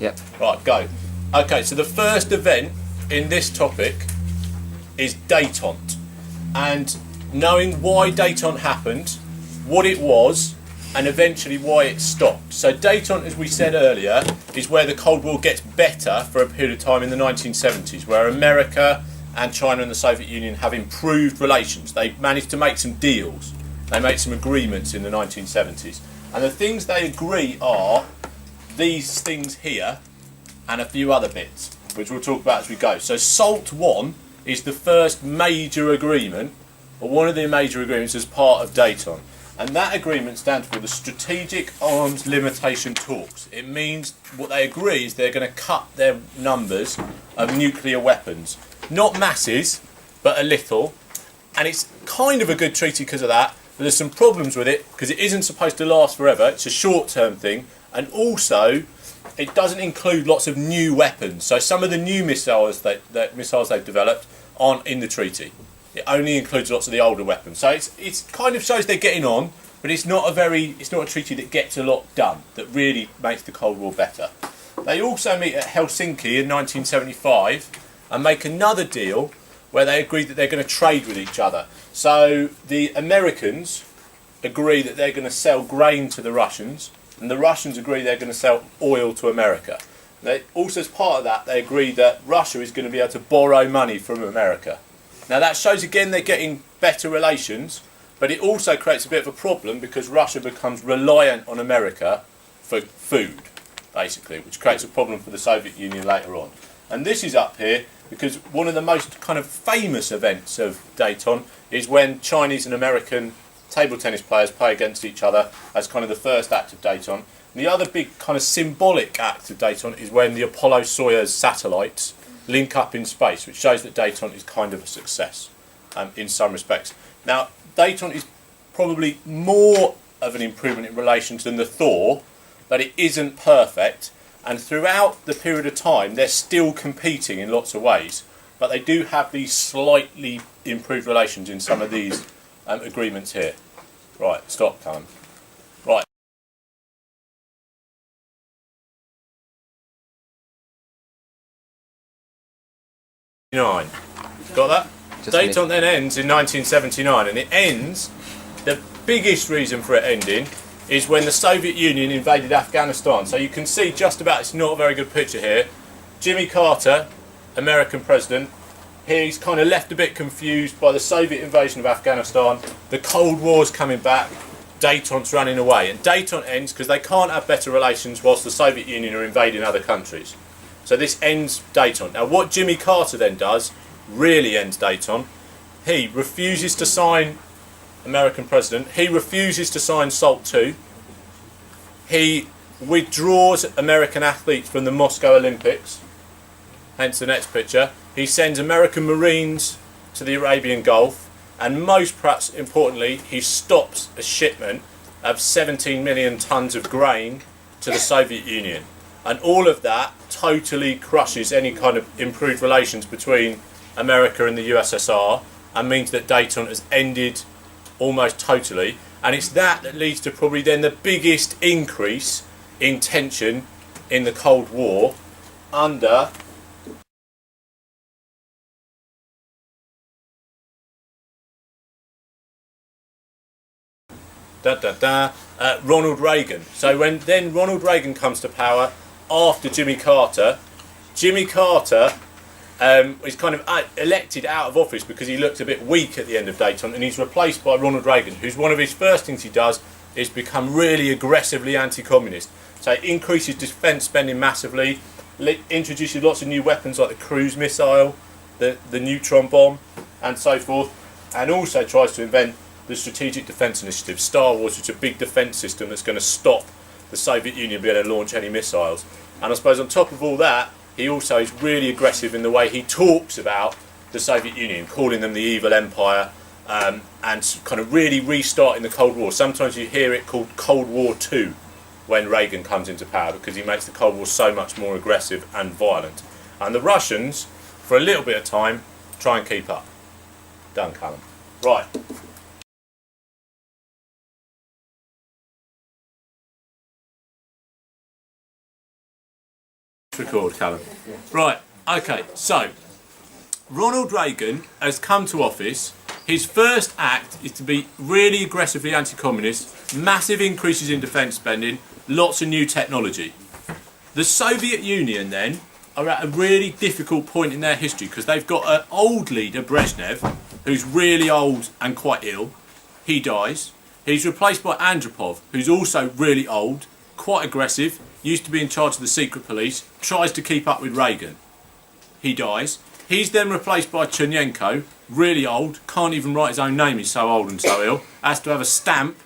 Yep. Right, go. Okay, so the first event in this topic is détente, and knowing why détente happened, what it was, and eventually why it stopped. So détente, as we said earlier, is where the Cold War gets better for a period of time in the 1970s, where America and China and the Soviet Union have improved relations. They managed to make some deals. They made some agreements in the 1970s. And the things they agree are these things here and a few other bits, which we'll talk about as we go. So SALT I is the first major agreement, or one of the major agreements as part of détente. And that agreement stands for the Strategic Arms Limitation Talks. It means what they agree is they're going to cut their numbers of nuclear weapons. Not masses, but a little. And it's kind of a good treaty because of that, but there's some problems with it because it isn't supposed to last forever. It's a short-term thing. And also, it doesn't include lots of new weapons. So some of the new missiles missiles they've developed aren't in the treaty. It only includes lots of the older weapons. So it's kind of shows they're getting on, but it's not a treaty that gets a lot done, that really makes the Cold War better. They also meet at Helsinki in 1975 and make another deal where they agree that they're going to trade with each other. So the Americans agree that they're going to sell grain to the Russians, and the Russians agree they're going to sell oil to America. They, also as part of that, they agree that Russia is going to be able to borrow money from America. Now that shows again they're getting better relations, but it also creates a bit of a problem because Russia becomes reliant on America for food, basically, which creates a problem for the Soviet Union later on. And this is up here because one of the most kind of famous events of détente is when Chinese and American table tennis players play against each other as kind of the first act of détente. And the other big kind of symbolic act of détente is when the Apollo-Soyuz satellites link up in space, which shows that détente is kind of a success in some respects. Now, détente is probably more of an improvement in relations than the Thaw, but it isn't perfect. And throughout the period of time, they're still competing in lots of ways. But they do have these slightly improved relations in some of these agreements here. Right, stop, Callum. Right. Got that? Détente then ends in 1979, and it ends, the biggest reason for it ending is when the Soviet Union invaded Afghanistan. So you can see just about, it's not a very good picture here, Jimmy Carter, American president, he's kind of left a bit confused by the Soviet invasion of Afghanistan, the Cold War's coming back, détente's running away. And détente ends because they can't have better relations whilst the Soviet Union are invading other countries. So this ends détente. Now what Jimmy Carter then does really ends détente. He refuses to sign, American president, he refuses to sign SALT II. He withdraws American athletes from the Moscow Olympics, hence the next picture. He sends American Marines to the Arabian Gulf, and most perhaps importantly, he stops a shipment of 17 million tons of grain to the Soviet Union. And all of that totally crushes any kind of improved relations between America and the USSR, and means that détente has ended almost totally. And it's that leads to probably then the biggest increase in tension in the Cold War under Ronald Reagan. So when then Ronald Reagan comes to power after Jimmy Carter is kind of elected out of office because he looked a bit weak at the end of détente, and he's replaced by Ronald Reagan, who's one of his first things he does is become really aggressively anti-communist. So it increases defence spending massively, introduces lots of new weapons like the cruise missile, the neutron bomb, and so forth, and also tries to invent the Strategic Defence Initiative, Star Wars, which is a big defence system that's going to stop the Soviet Union being able to launch any missiles. And I suppose on top of all that, he also is really aggressive in the way he talks about the Soviet Union, calling them the evil empire, and kind of really restarting the Cold War. Sometimes you hear it called Cold War II when Reagan comes into power, because he makes the Cold War so much more aggressive and violent. And the Russians, for a little bit of time, try and keep up. Done, Callum. Right. Record, Callum. Right, okay, so Ronald Reagan has come to office. His first act is to be really aggressively anti-communist, massive increases in defence spending, lots of new technology. The Soviet Union then are at a really difficult point in their history because they've got an old leader, Brezhnev, who's really old and quite ill. He dies. He's replaced by Andropov, who's also really old, quite aggressive, used to be in charge of the secret police, tries to keep up with Reagan. He dies. He's then replaced by Chernenko, really old, can't even write his own name, he's so old and so ill, has to have a stamp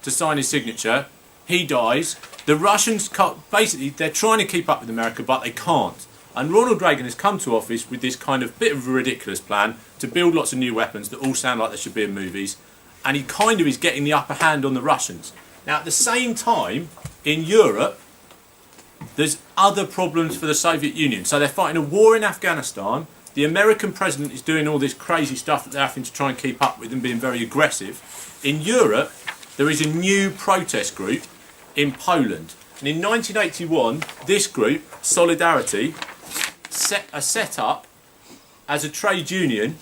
to sign his signature. He dies. The Russians, basically, they're trying to keep up with America, but they can't. And Ronald Reagan has come to office with this kind of bit of a ridiculous plan to build lots of new weapons that all sound like they should be in movies. And he kind of is getting the upper hand on the Russians. Now, at the same time, in Europe, there's other problems for the Soviet Union. So they're fighting a war in Afghanistan. The American president is doing all this crazy stuff that they're having to try and keep up with and being very aggressive. In Europe, there is a new protest group in Poland. And in 1981, this group, Solidarity, set up as a trade union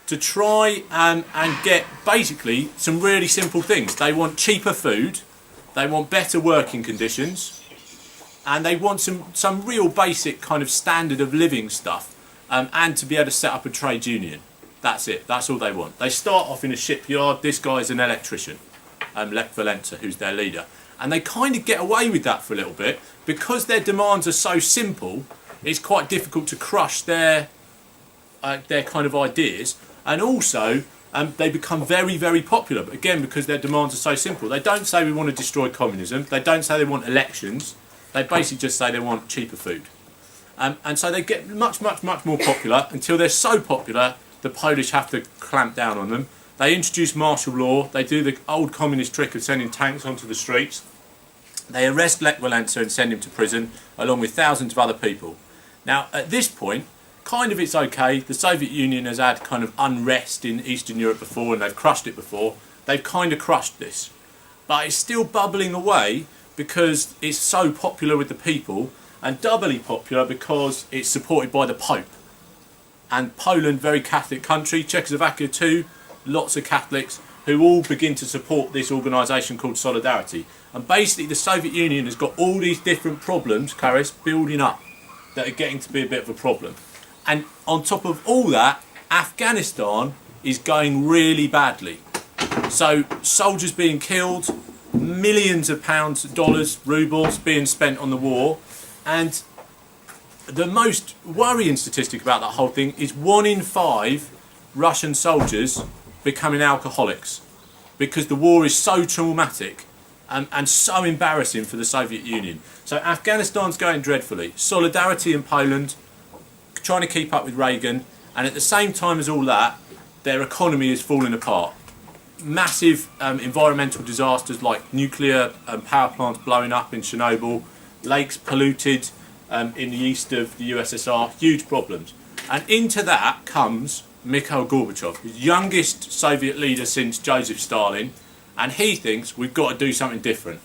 to try and get basically some really simple things. They want cheaper food, they want better working conditions, and they want some real basic kind of standard of living stuff, and to be able to set up a trade union. That's it, that's all they want. They start off in a shipyard. This guy's an electrician, Lech Walesa, who's their leader. And they kind of get away with that for a little bit because their demands are so simple. It's quite difficult to crush their kind of ideas, and also they become very, very popular. But again, because their demands are so simple, they don't say we want to destroy communism. They don't say they want elections. They basically just say they want cheaper food, and so they get much, much, much more popular until they're so popular the Polish have to clamp down on them. They introduce martial law. They do the old communist trick of sending tanks onto the streets. They arrest Lech Walesa and send him to prison, along with thousands of other people. Now, at this point, kind of it's okay. The Soviet Union has had kind of unrest in Eastern Europe before, and they've crushed it before. They've kind of crushed this. But it's still bubbling away because it's so popular with the people, and doubly popular because it's supported by the Pope. And Poland, very Catholic country, Czechoslovakia too, lots of Catholics who all begin to support this organisation called Solidarity. And basically the Soviet Union has got all these different problems, Karis, building up that are getting to be a bit of a problem. And on top of all that, Afghanistan is going really badly. So soldiers being killed, millions of pounds, dollars, rubles being spent on the war. And the most worrying statistic about that whole thing is 1 in 5 Russian soldiers becoming alcoholics because the war is so traumatic and so embarrassing for the Soviet Union. So Afghanistan's going dreadfully. Solidarity in Poland, trying to keep up with Reagan, and at the same time as all that, their economy is falling apart. Massive environmental disasters like nuclear power plants blowing up in Chernobyl, lakes polluted in the east of the USSR, huge problems. And into that comes Mikhail Gorbachev, the youngest Soviet leader since Joseph Stalin, and he thinks we've got to do something different.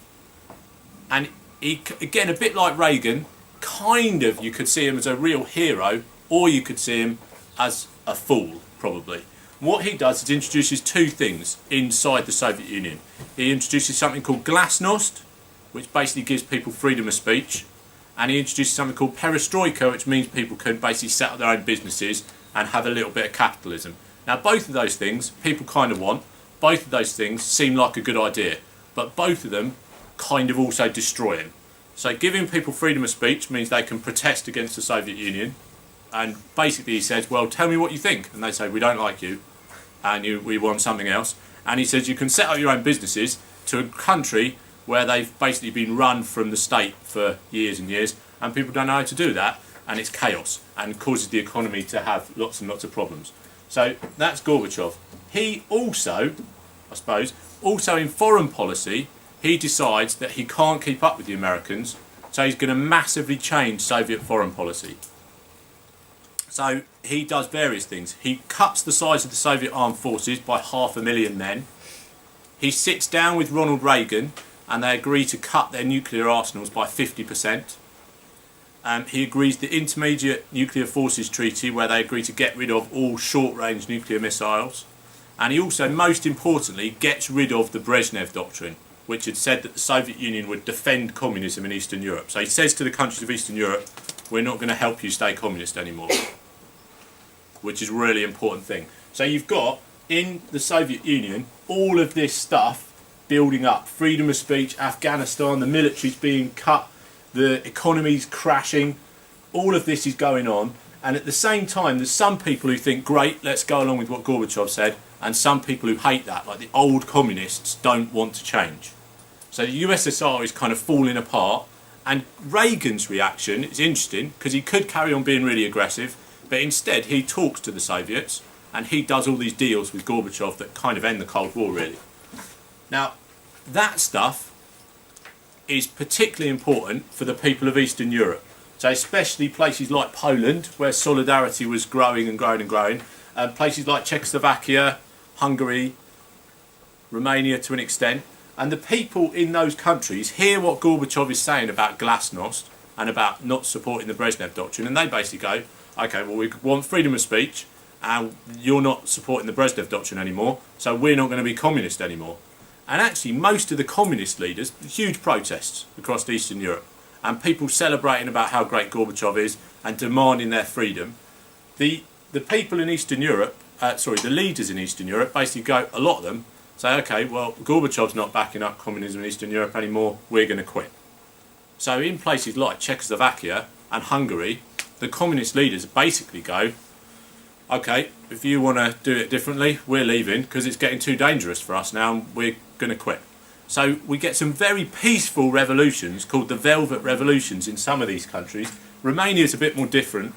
And he, again, a bit like Reagan, kind of you could see him as a real hero, or you could see him as a fool, probably. What he does is introduces two things inside the Soviet Union. He introduces something called glasnost, which basically gives people freedom of speech, and he introduces something called perestroika, which means people can basically set up their own businesses and have a little bit of capitalism. Now, both of those things people kind of want. Both of those things seem like a good idea, but both of them kind of also destroy him. So giving people freedom of speech means they can protest against the Soviet Union, and basically he says, well, tell me what you think, and they say, we don't like you, and we want something else. And he says you can set up your own businesses to a country where they've basically been run from the state for years and years, and people don't know how to do that, and it's chaos and causes the economy to have lots and lots of problems. So that's Gorbachev. He also, I suppose, also in foreign policy, he decides that he can't keep up with the Americans, so he's going to massively change Soviet foreign policy. So he does various things. He cuts the size of the Soviet armed forces by 500,000 men. He sits down with Ronald Reagan and they agree to cut their nuclear arsenals by 50%. He agrees the Intermediate Nuclear Forces Treaty, where they agree to get rid of all short-range nuclear missiles. And he also, most importantly, gets rid of the Brezhnev Doctrine, which had said that the Soviet Union would defend communism in Eastern Europe. So he says to the countries of Eastern Europe, we're not going to help you stay communist anymore, which is a really important thing. So you've got, in the Soviet Union, all of this stuff building up. Freedom of speech, Afghanistan, the military's being cut, the economy's crashing. All of this is going on. And at the same time, there's some people who think, great, let's go along with what Gorbachev said, and some people who hate that, like the old communists, don't want to change. So the USSR is kind of falling apart, and Reagan's reaction is interesting, because he could carry on being really aggressive, but instead he talks to the Soviets, and he does all these deals with Gorbachev that kind of end the Cold War, really. Now, that stuff is particularly important for the people of Eastern Europe. So especially places like Poland, where solidarity was growing and growing and growing, places like Czechoslovakia, Hungary, Romania to an extent, and the people in those countries hear what Gorbachev is saying about glasnost and about not supporting the Brezhnev Doctrine, and they basically go, okay, well, we want freedom of speech, and you're not supporting the Brezhnev Doctrine anymore, so we're not going to be communist anymore. And actually, most of the communist leaders, huge protests across Eastern Europe, and people celebrating about how great Gorbachev is and demanding their freedom. The people in Eastern Europe, the leaders in Eastern Europe basically go, a lot of them say, okay, well, Gorbachev's not backing up communism in Eastern Europe anymore, we're going to quit. So in places like Czechoslovakia and Hungary, the communist leaders basically go, okay, if you want to do it differently, we're leaving because it's getting too dangerous for us now and we're going to quit. So we get some very peaceful revolutions called the Velvet Revolutions in some of these countries. Romania is a bit more different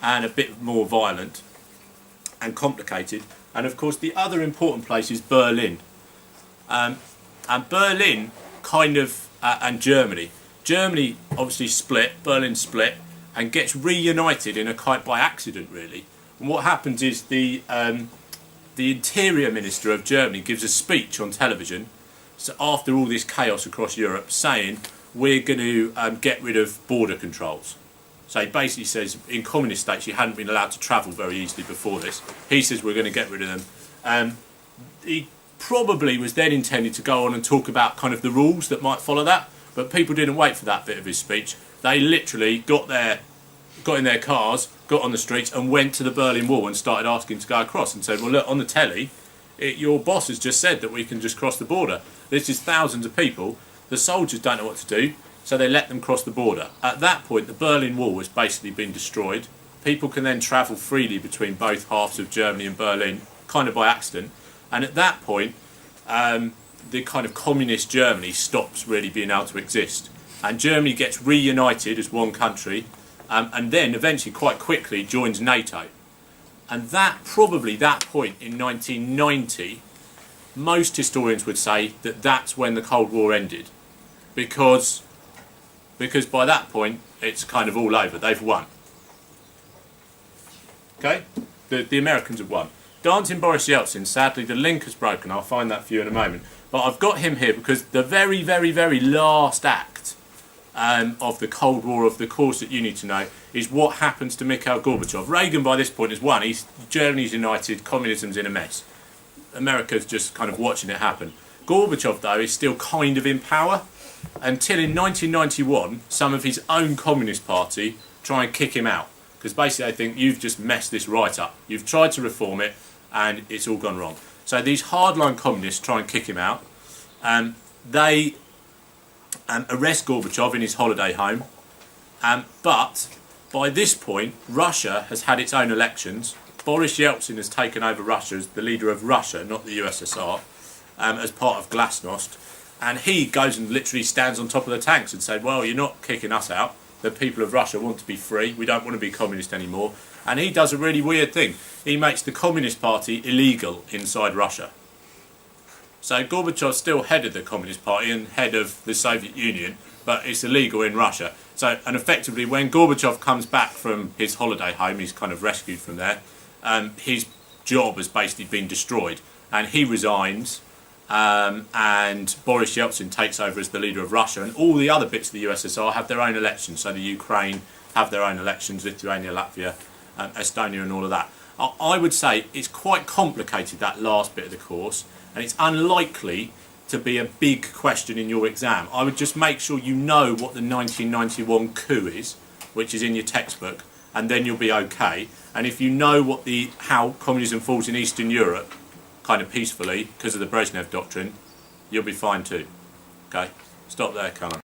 and a bit more violent and complicated. And of course the other important place is Berlin. And Berlin and Germany. Germany obviously split, Berlin split, and gets reunited in a kind by accident really. And what happens is the Interior Minister of Germany gives a speech on television, so after all this chaos across Europe, saying we're going to get rid of border controls. So he basically says in communist states you hadn't been allowed to travel very easily before this. He says we're going to get rid of them. He probably was then intended to go on and talk about kind of the rules that might follow that, but people didn't wait for that bit of his speech. They literally got in their cars, got on the streets and went to the Berlin Wall and started asking to go across and said, well look, on the telly, your boss has just said that we can just cross the border. This is thousands of people. The soldiers don't know what to do, so they let them cross the border. At that point, the Berlin Wall has basically been destroyed. People can then travel freely between both halves of Germany and Berlin, kind of by accident. And at that point, the kind of communist Germany stops really being able to exist. And Germany gets reunited as one country, and then eventually quite quickly joins NATO. And that point in 1990, most historians would say that that's when the Cold War ended, because by that point it's kind of all over. They've won. Okay, the Americans have won. Dancing Boris Yeltsin. Sadly, the link has broken. I'll find that for you in a moment. But I've got him here because the very, very, very last act of the Cold War, of the course that you need to know, is what happens to Mikhail Gorbachev. Reagan by this point has won. Germany's united, communism's in a mess. America's just kind of watching it happen. Gorbachev, though, is still kind of in power until in 1991 some of his own Communist Party try and kick him out, because basically they think you've just messed this right up. You've tried to reform it and it's all gone wrong. So these hardline communists try and kick him out. They arrest Gorbachev in his holiday home, but by this point Russia has had its own elections. Boris Yeltsin has taken over Russia as the leader of Russia, not the USSR, as part of glasnost, and he goes and literally stands on top of the tanks and said, well, you're not kicking us out, the people of Russia want to be free, we don't want to be communist anymore. And he does a really weird thing. He makes the Communist Party illegal inside Russia. So Gorbachev's still head of the Communist Party and head of the Soviet Union, but it's illegal in Russia. So, and effectively, when Gorbachev comes back from his holiday home, he's kind of rescued from there, his job has basically been destroyed, and he resigns, and Boris Yeltsin takes over as the leader of Russia, and all the other bits of the USSR have their own elections. So the Ukraine have their own elections, Lithuania, Latvia, Estonia and all of that. I would say it's quite complicated, that last bit of the course, and it's unlikely to be a big question in your exam. I would just make sure you know what the 1991 coup is, which is in your textbook, and then you'll be okay. And if you know what how communism falls in Eastern Europe, kind of peacefully, because of the Brezhnev Doctrine, you'll be fine too. Okay? Stop there, Callum.